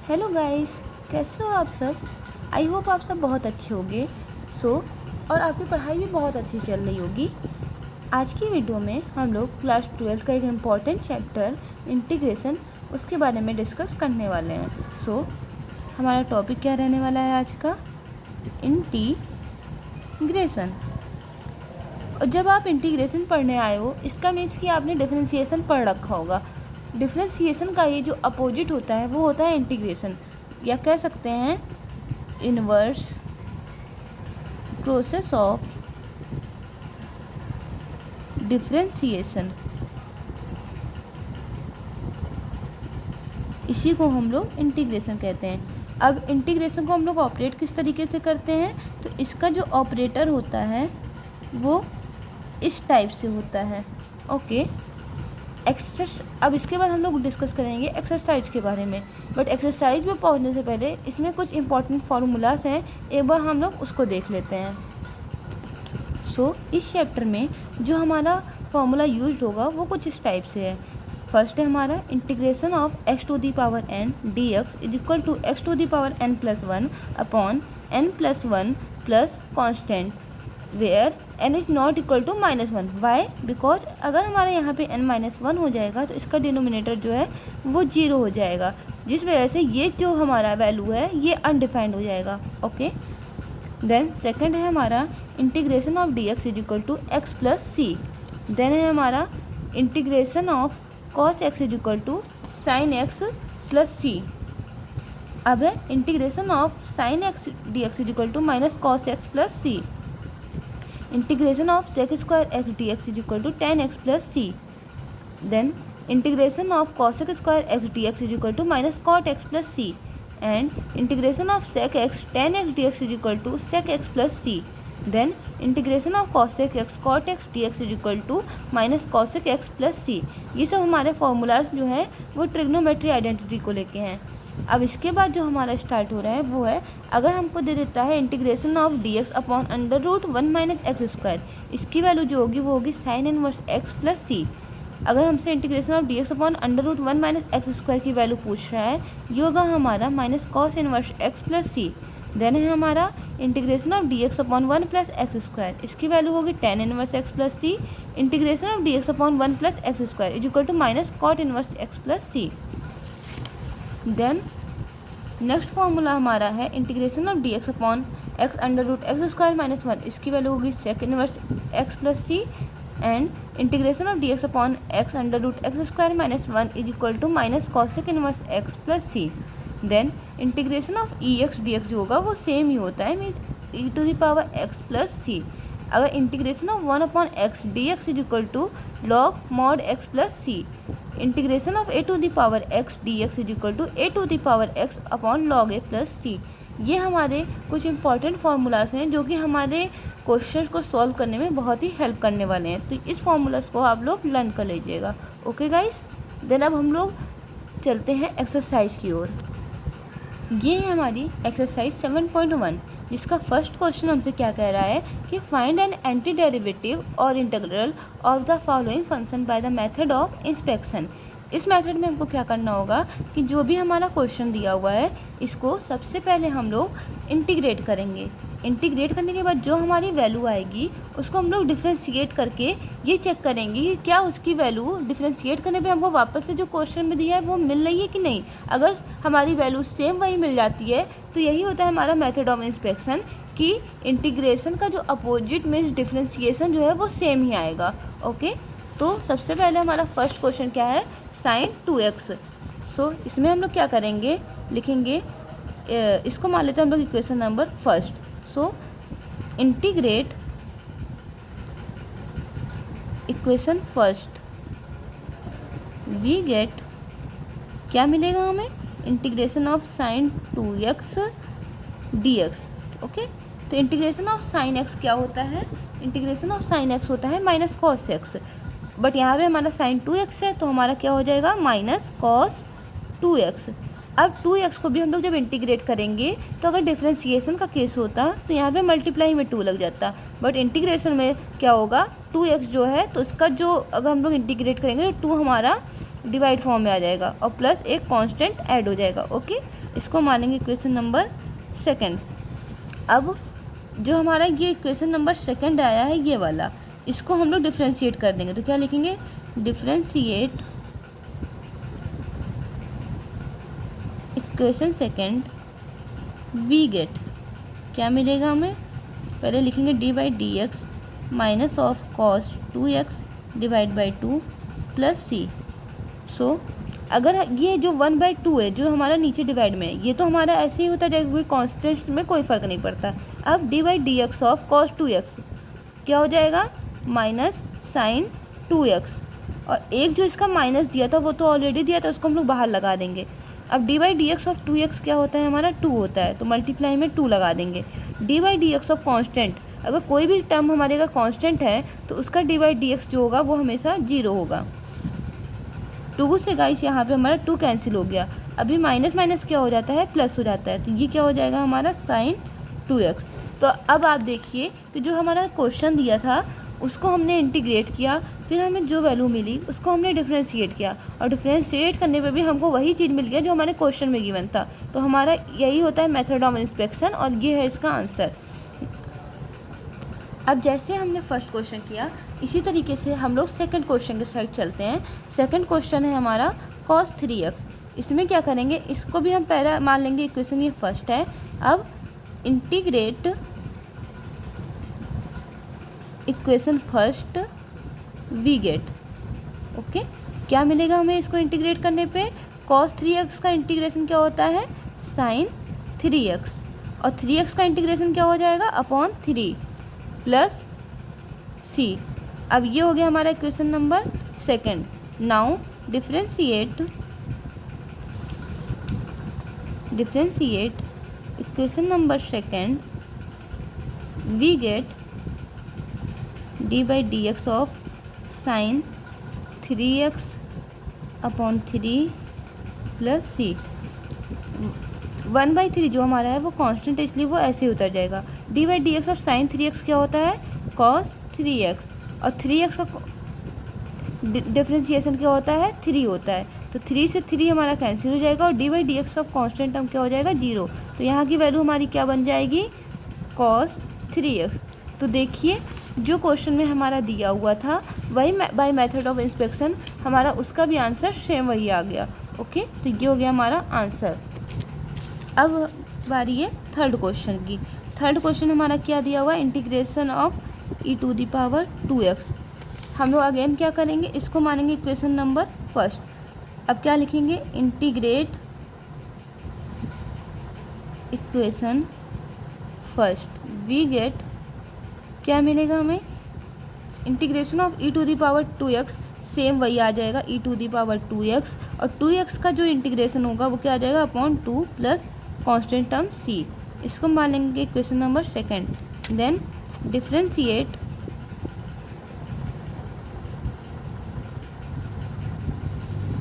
Hello guys, कैसे हो आप सब। आई होप आप सब बहुत अच्छे होंगे। और आपकी पढ़ाई भी बहुत अच्छी चल रही होगी। आज की वीडियो में हम लोग क्लास 12 का एक इम्पॉर्टेंट चैप्टर इंटीग्रेशन उसके बारे में डिस्कस करने वाले हैं। हमारा टॉपिक क्या रहने वाला है आज का, इंटीग्रेशन। और जब आप इंटीग्रेशन पढ़ने आए हो, इसका मीन्स कि आपने डिफरेंशिएशन पढ़ रखा होगा। डिफरेंशिएशन का ये जो अपोजिट होता है वो होता है इंटीग्रेशन, या कह सकते हैं इनवर्स प्रोसेस ऑफ डिफरेंशिएशन। इसी को हम लोग इंटीग्रेशन कहते हैं। अब इंटीग्रेशन को हम लोग ऑपरेट किस तरीके से करते हैं, तो इसका जो ऑपरेटर होता है वो इस टाइप से होता है। ओके, अब इसके बाद हम लोग डिस्कस करेंगे एक्सरसाइज के बारे में। बट एक्सरसाइज में पहुंचने से पहले इसमें कुछ इंपॉर्टेंट फार्मूलाज हैं, एक बार हम लोग उसको देख लेते हैं। इस चैप्टर में जो हमारा फार्मूला यूज होगा वो कुछ इस टाइप से है। फर्स्ट है हमारा integration of x to the power n dx is equal to x to the power n plus 1 upon n plus 1 plus constant where n is not equal to -1। Why? Because अगर हमारे यहाँ पे n-1 हो जाएगा तो इसका denominator जो है वो 0 हो जाएगा, जिस वजह से ये जो हमारा वैल्यू है ये अनडिफाइंड हो जाएगा। ओके, देन सेकंड है हमारा integration of dx is equal to x plus C. Then है हमारा integration of cos x is equal to sine x plus C. अब है integration of sine x dx is equal to minus cos x plus C. Integration of sec square x dx is equal to tan x plus C. Then integration of cosec square x dx is equal to minus cot x plus C. And integration of sec x tan x dx is equal to sec x plus C. Then integration of cosec x cot x dx is equal to minus cosec x plus C. ये सब हमारे formulas जो हैं वो trigonometry identity को लेके हैं। अब इसके बाद जो हमारा स्टार्ट हो रहा है वो है, अगर हमको दे देता है integration of dx upon under root 1 minus X square, इसकी वैल्यू जो होगी वो होगी sine inverse x plus C. अगर हमसे integration of dx upon under root 1 minus X square की वैल्यू पूछ रहा है, ये होगा हमारा minus cos inverse x plus C. Then है हमारा integration of dx upon 1 plus X square, इसकी वैल्यू होगी tan inverse x plus C. Integration of dx upon 1 plus X square is equal to minus cot inverse x plus C. Then next formula हमारा है integration of dx upon x under root X square minus 1, इसकी value होगी sec inverse x plus C. And integration of dx upon x under root X square minus 1 is equal to minus cosec inverse x plus C. Then integration of ex dx जो होगा वो same ही होता है, means e to the power x plus C. अगर integration of 1 upon x dx is equal to log mod x plus C. Integration of a to the power x dx is equal to a to the power x upon log a plus C. ये हमारे कुछ important formulas हैं जो कि हमारे question को solve करने में बहुत ही हेल्प करने वाले हैं। तो इस फार्मूलाज को आप लोग लर्न कर लीजिएगा। ओके गाइस, देन अब हम लोग चलते हैं एक्सरसाइज की ओर। ये है हमारी एक्सरसाइज 7.1, जिसका फर्स्ट क्वेश्चन हमसे क्या कह रहा है कि फाइंड एन एंटी डेरिवेटिव और integral of the following function by the method of inspection. इस मेथड में हमको क्या करना होगा कि जो भी हमारा क्वेश्चन दिया हुआ है इसको सबसे पहले हम लोग इंटीग्रेट करेंगे। इंटीग्रेट करने के बाद जो हमारी वैल्यू आएगी उसको हम लोग डिफ्रेंशिएट करके ये चेक करेंगे कि क्या उसकी वैल्यू डिफ्रेंशिएट करने पे हमको वापस से जो क्वेश्चन में दिया है वो मिल रही है कि नहीं। अगर हमारी वैल्यू सेम वही मिल जाती है तो यही होता है हमारा मेथड ऑफ इंस्पेक्शन, कि इंटीग्रेशन का जो अपोजिट मीन्स डिफ्रेंशिएशन जो है वो सेम ही आएगा। ओके, तो सबसे पहले हमारा फर्स्ट क्वेश्चन क्या है, साइन 2x। इसमें हम लोग क्या करेंगे, लिखेंगे इसको मान लेते हैं हम लोग equation number first. Integrate equation first, we get क्या मिलेगा हमें, integration of sine 2x dx। Okay, तो इंटीग्रेशन ऑफ साइन x क्या होता है, इंटीग्रेशन ऑफ साइन x होता है माइनस कॉस x, बट यहाँ पे हमारा साइन 2x है तो हमारा क्या हो जाएगा माइनस कॉस 2x। अब 2x को भी हम लोग जब इंटीग्रेट करेंगे तो अगर डिफ्रेंशिएशन का केस होता तो यहाँ पे मल्टीप्लाई में 2 लग जाता, बट इंटीग्रेशन में क्या होगा 2x जो है तो इसका जो अगर हम लोग इंटीग्रेट करेंगे तो 2 हमारा डिवाइड फॉर्म में आ जाएगा और प्लस एक कांस्टेंट ऐड हो जाएगा। ओके, इसको मानेंगे इक्वेशन नंबर सेकंड। अब जो हमारा ये इक्वेशन नंबर सेकंड आया है ये वाला, इसको हम लोग डिफ्रेंशिएट कर देंगे तो क्या लिखेंगे, differentiate equation second we get, क्या मिलेगा हमें, पहले लिखेंगे D by D X minus of cos 2x divide by 2 plus C. So अगर ये जो 1/2 है जो हमारा नीचे डिवाइड में है ये तो हमारा ऐसे ही होता जाएगा, कोई कॉन्स्टेंट में कोई फ़र्क नहीं पड़ता। अब D by D X of cos 2x क्या हो जाएगा, माइनस साइन 2x, और एक जो इसका माइनस दिया था वो तो ऑलरेडी दिया था, उसको हम लोग बाहर लगा देंगे। अब D by D X of 2x क्या होता है हमारा 2 होता है, तो मल्टीप्लाई में 2 लगा देंगे। D by D X of constant, अगर कोई भी टर्म हमारे का कॉन्स्टेंट है तो उसका डी बाई डी एक्स जो होगा वो हमेशा 0 होगा। 2 से गाइस यहाँ पे हमारा 2 कैंसिल हो गया, अभी माइनस माइनस क्या हो जाता है, प्लस हो जाता है, तो ये क्या हो जाएगा हमारा साइन 2x। तो अब आप देखिए कि जो हमारा क्वेश्चन दिया था उसको हमने इंटीग्रेट किया, फिर हमें जो वैल्यू मिली उसको हमने डिफ्रेंशिएट किया, और डिफ्रेंशिएट करने पे भी हमको वही चीज़ मिल गया जो हमारे क्वेश्चन में गिवन था। तो हमारा यही होता है मेथड ऑफ इंस्पेक्शन, और ये है इसका आंसर। अब जैसे हमने फर्स्ट क्वेश्चन किया इसी तरीके से हम लोग सेकंड क्वेश्चन के साइड चलते हैं। सेकंड क्वेश्चन है हमारा cos 3x। इसमें क्या करेंगे, इसको भी हम पहला मान लेंगे इक्वेशन ये फर्स्ट है। अब integrate equation first we get, okay, क्या मिलेगा हमें इसको इंटीग्रेट करने पे, cos 3x का इंटीग्रेशन क्या होता है, साइन 3x, और 3x का इंटीग्रेशन क्या हो जाएगा, अपॉन 3 प्लस सी। अब ये हो गया हमारा equation number second. Now differentiate equation number second we get D by D X of sine 3x upon 3 plus C. 1/3 जो हमारा है वो कांस्टेंट है इसलिए वो ऐसे ही उतर जाएगा। D by D X of sine 3x क्या होता है, cos 3x, और 3x का डिफ्रेंशिएशन क्या होता है, 3 होता है, तो 3 से 3 हमारा कैंसिल हो जाएगा, और D by D X of constant term क्या हो जाएगा, 0। तो यहाँ की वैल्यू हमारी क्या बन जाएगी, cos 3x। तो देखिए जो क्वेश्चन में हमारा दिया हुआ था वही बाय मेथड ऑफ इंस्पेक्शन हमारा उसका भी आंसर सेम वही आ गया। ओके, तो ये हो गया हमारा आंसर। अब बारी है थर्ड क्वेश्चन की। थर्ड क्वेश्चन हमारा क्या दिया हुआ है, इंटीग्रेशन ऑफ e⁻² 2x। हम लोग अगेन क्या करेंगे, इसको मानेंगे इक्वेशन नंबर फर्स्ट। अब क्या लिखेंगे, integrate equation first we get, क्या मिलेगा हमें, इंटीग्रेशन ऑफ e⁻²x, सेम वही आ जाएगा e⁻²x, और 2x का जो इंटीग्रेशन होगा वो क्या आ जाएगा, upon 2 plus constant term c। इसको मान लेंगे question number second. Then differentiate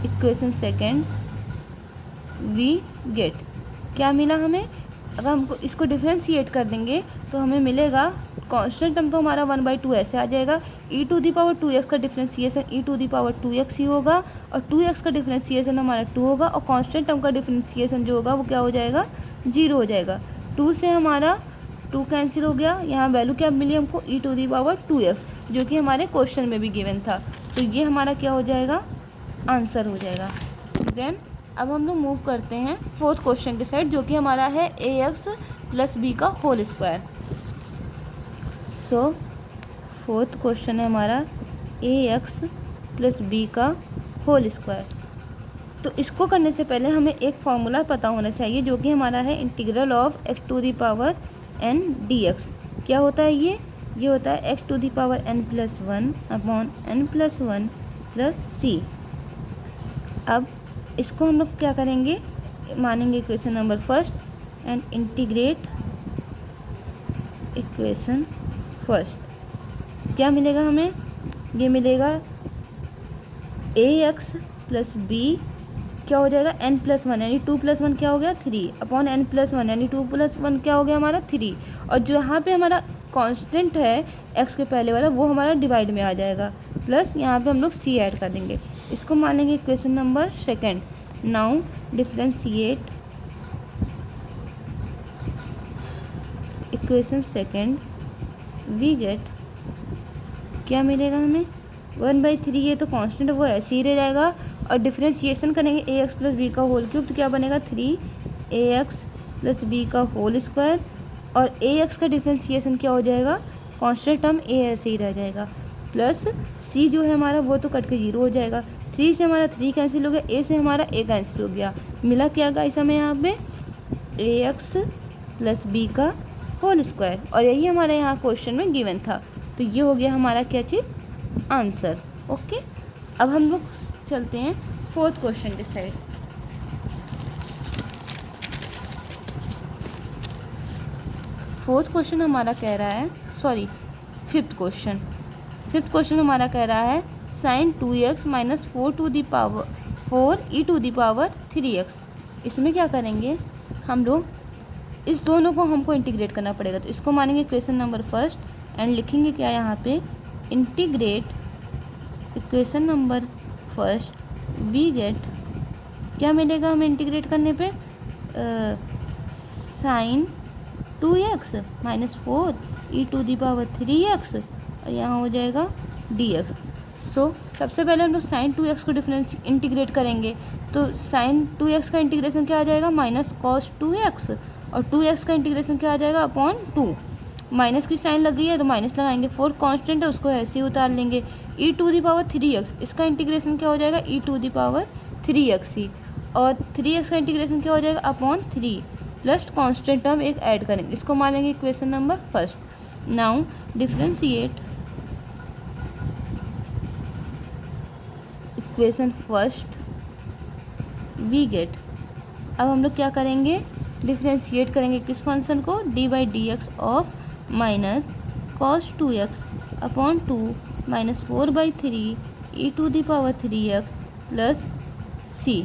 equation second we get, क्या मिला हमें, अगर हमको इसको डिफ्रेंशिएट कर देंगे तो हमें मिलेगा, कांस्टेंट टर्म तो हमारा 1/2 ऐसे आ जाएगा, e⁻²x का डिफ्रेंशिएशन e⁻²x ही होगा, और 2x का डिफ्रेंशिएशन हमारा 2 होगा, और कांस्टेंट टर्म का डिफ्रेंशिएशन जो होगा वो क्या हो जाएगा, 0 हो जाएगा। 2 से हमारा 2 कैंसिल हो गया, यहाँ वैल्यू क्या मिली हमको, e⁻²x, जो कि हमारे क्वेश्चन में भी गिवन था। तो ये हमारा क्या हो जाएगा, आंसर हो जाएगा। देन अब हम लोग मूव करते हैं फोर्थ क्वेश्चन के साइड, जो कि हमारा है ax + b का होल स्क्वायर। सो फोर्थ क्वेश्चन है हमारा ax + b का होल स्क्वायर। तो इसको करने से पहले हमें एक फार्मूला पता होना चाहिए, जो कि हमारा है इंटीग्रल ऑफ x⁴n dx। क्या होता है ये होता है x⁴n+1 upon n+1 plus c। अब इसको हम लोग क्या करेंगे, मानेंगे equation number first and integrate equation first. क्या मिलेगा हमें, ये मिलेगा ax + b क्या हो जाएगा n+1 यानी 2+1 क्या हो गया 3 अपॉन n+1 यानी 2+1 क्या हो गया हमारा 3। और जो यहाँ पे हमारा कांस्टेंट है x के पहले वाला वो हमारा डिवाइड में आ जाएगा, प्लस यहाँ पे हम लोग c ऐड कर देंगे। इसको मानेंगे equation number second. Now differentiate equation second, we get क्या मिलेगा हमें 1/3। ये तो कांस्टेंट है वो ऐसे ही रह जाएगा। और डिफरेंशिएशन करेंगे ax प्लस बी का होल क्यूब, तो क्या बनेगा 3ax प्लस बी का होल स्क्वायर। और ax का डिफरेंशिएशन क्या हो जाएगा, कांस्टेंट टर्म a ऐसे ही रह जाएगा, प्लस c जो है हमारा वो तो कट के 0 हो जाएगा। 3 से हमारा 3 कैंसिल हो गया, a से हमारा a कैंसिल हो गया। मिला क्या गाइस हमें यहाँ पे ax प्लस बी का होल स्क्वायर। और यही हमारे यहाँ क्वेश्चन में गिवन था। तो ये हो गया हमारा क्या चीज़ आंसर। ओके, अब हम लोग चलते हैं फोर्थ क्वेश्चन के साइड। फोर्थ क्वेश्चन हमारा कह रहा है, फिफ्थ क्वेश्चन हमारा कह रहा है sin 2x minus 4 e to the power 3x। इसमें क्या करेंगे हम लोग, इस दोनों को हमको इंटीग्रेट करना पड़ेगा। तो इसको मानेंगे क्वेश्चन नंबर फर्स्ट एंड लिखेंगे क्या यहाँ पे integrate equation number first, we get क्या मिलेगा हमें इंटीग्रेट करने पे sin 2x minus 4 e to the power 3x और यहाँ हो जाएगा dx। सो सबसे पहले हम लोग sin 2x को डिफरेंस इंटीग्रेट करेंगे। तो sin 2x का इंटीग्रेशन क्या आ जाएगा माइनस cos 2x, और 2x का इंटीग्रेशन क्या आ जाएगा अपॉन 2। माइनस की साइन लग गई है तो माइनस लगाएंगे, 4 कांस्टेंट है उसको ऐसे ही उतार लेंगे। e to the power 3x, इसका इंटीग्रेशन क्या हो जाएगा e to the power 3x ही, और 3x का इंटीग्रेशन क्या हो जाएगा अपॉन 3, प्लस कांस्टेंट टर्म एक ऐड करेंगे। इसको मान लेंगे equation number first. Now differentiate equation first, we get. अब हम लोग क्या करेंगे, डिफरेंशिएट करेंगे किस फंक्शन को, d/dx ऑफ माइनस cos 2x अपॉन 2 minus 4/3 e to the power 3x प्लस c।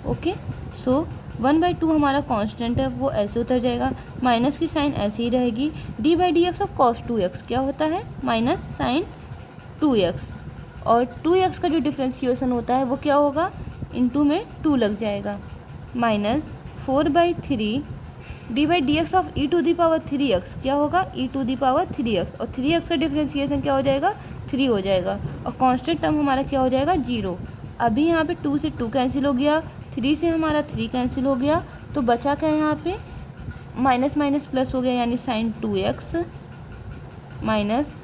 ओके, सो 1/2 हमारा कांस्टेंट है वो ऐसे उतर जाएगा, माइनस की साइन ऐसे ही रहेगी। d/dx ऑफ cos 2x क्या होता है माइनस साइन 2x, और 2x का जो डिफरेंशिएशन होता है वो क्या होगा इनटू में 2 लग जाएगा, minus 4/3 d/dx of e to the power 3x क्या होगा e to the power 3x, और 3x का डिफरेंशिएशन क्या हो जाएगा 3 हो जाएगा, और कांस्टेंट टर्म हमारा क्या हो जाएगा 0। अभी यहाँ पे 2 से 2 कैंसिल हो गया, 3 से हमारा 3 कैंसिल हो गया, तो बचा क्या यहाँ पे माइनस माइनस प्लस हो गया, यानी sine 2x minus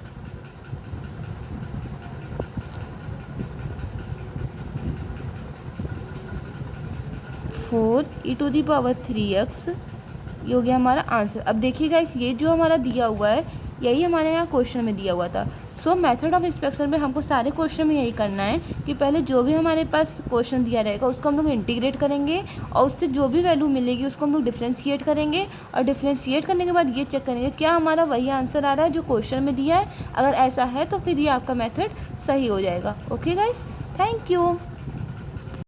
4 e to the power 3x, ये हो गया हमारा आंसर। अब देखिएगा ये जो हमारा दिया हुआ है यही हमारे यहाँ क्वेश्चन में दिया हुआ था। सो मेथड ऑफ इंस्पेक्शन में हमको सारे क्वेश्चन में यही करना है कि पहले जो भी हमारे पास क्वेश्चन दिया रहेगा उसको हम लोग इंटीग्रेट करेंगे, और उससे जो भी वैल्यू मिलेगी उसको हम लोग डिफरेंशिएट करेंगे, और डिफरेंशिएट करने के बाद ये चेक करेंगे क्या हमारा वही आंसर आ रहा है जो क्वेश्चन में दिया है। अगर ऐसा है तो फिर ये आपका मेथड सही हो जाएगा। Okay guys, thank you.